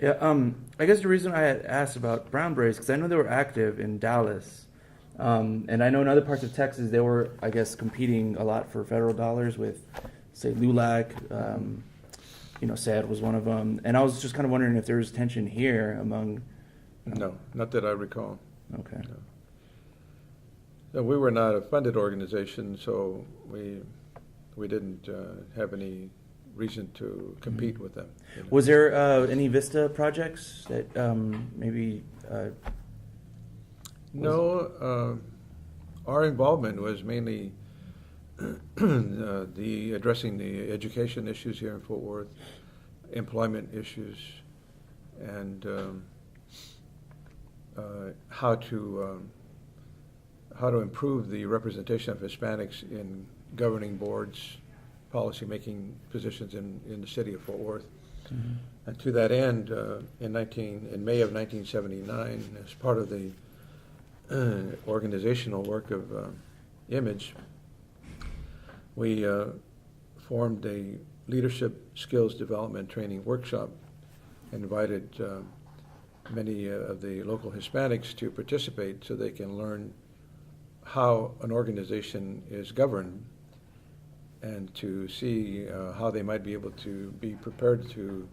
Yeah, I guess the reason I had asked about brown berets because I know they were active in Dallas, and I know in other parts of Texas they were, I guess, competing a lot for federal dollars with, say, LULAC. SAD was one of them, and I was just kind of wondering if there was tension here among. No, not that I recall. Okay. No. No, we were not a funded organization, so we didn't have any reason to compete with them. Was there any Vista projects that maybe? No, our involvement was mainly the addressing the education issues here in Fort Worth, employment issues, and how to improve the representation of Hispanics in governing boards, policy-making positions in the city of Fort Worth. Mm-hmm. And to that end, in May of 1979, as part of the organizational work of Image, we formed a leadership skills development training workshop and invited many of the local Hispanics to participate so they can learn how an organization is governed and to see how they might be able to be prepared to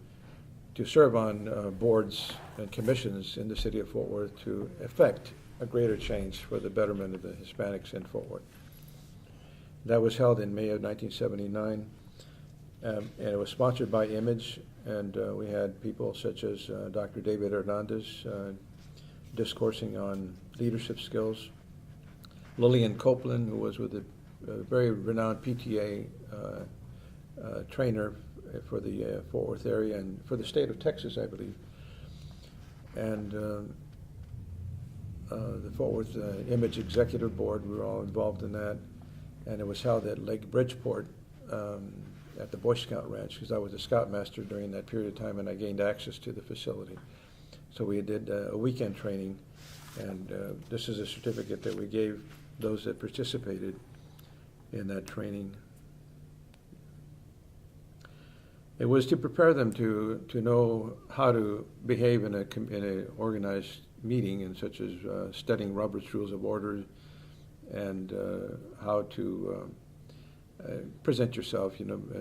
serve on boards and commissions in the city of Fort Worth to effect a greater change for the betterment of the Hispanics in Fort Worth. That was held in May of 1979, and it was sponsored by Image, and we had people such as Dr. David Hernandez discoursing on leadership skills, Lillian Copeland, who was with a very renowned PTA trainer for the Fort Worth area and for the state of Texas, I believe. And the Fort Worth Image Executive Board, we were all involved in that. And it was held at Lake Bridgeport at the Boy Scout Ranch, because I was a scoutmaster during that period of time and I gained access to the facility. So we did a weekend training, and this is a certificate that we gave those that participated in that training. It was to prepare them to know how to behave in a organized meeting, and such as studying Robert's Rules of Order and how to present yourself,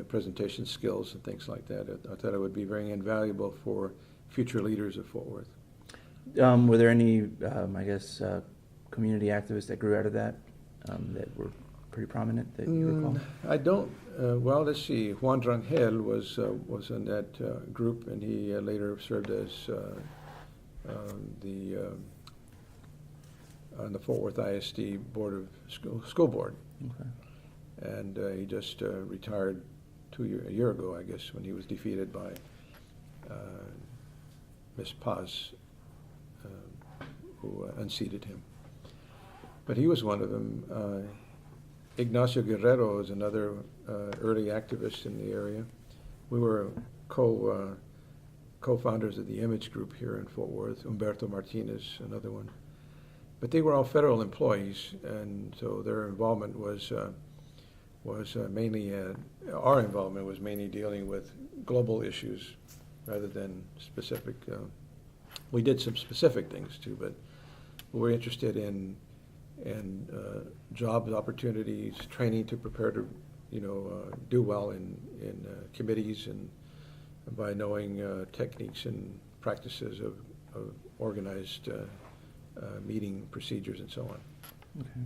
presentation skills and things like that. I thought it would be very invaluable for future leaders of Fort Worth. Were there any, community activists that grew out of that that were pretty prominent that you recall? I don't. Well, let's see. Juan Rangel was in that group, and he later served as on the Fort Worth ISD Board of School Board. Okay. And he just retired a year ago, I guess, when he was defeated by Ms. Paz, who unseated him. But he was one of them. Ignacio Guerrero is another early activist in the area. We were co-founders of the Image Group here in Fort Worth. Humberto Martinez, another one. But they were all federal employees, and so their involvement was mainly, our involvement was mainly dealing with global issues rather than specific. We did some specific things too, but we were interested in job opportunities, training to prepare to, do well in committees, and by knowing techniques and practices of organized meeting procedures and so on. Okay.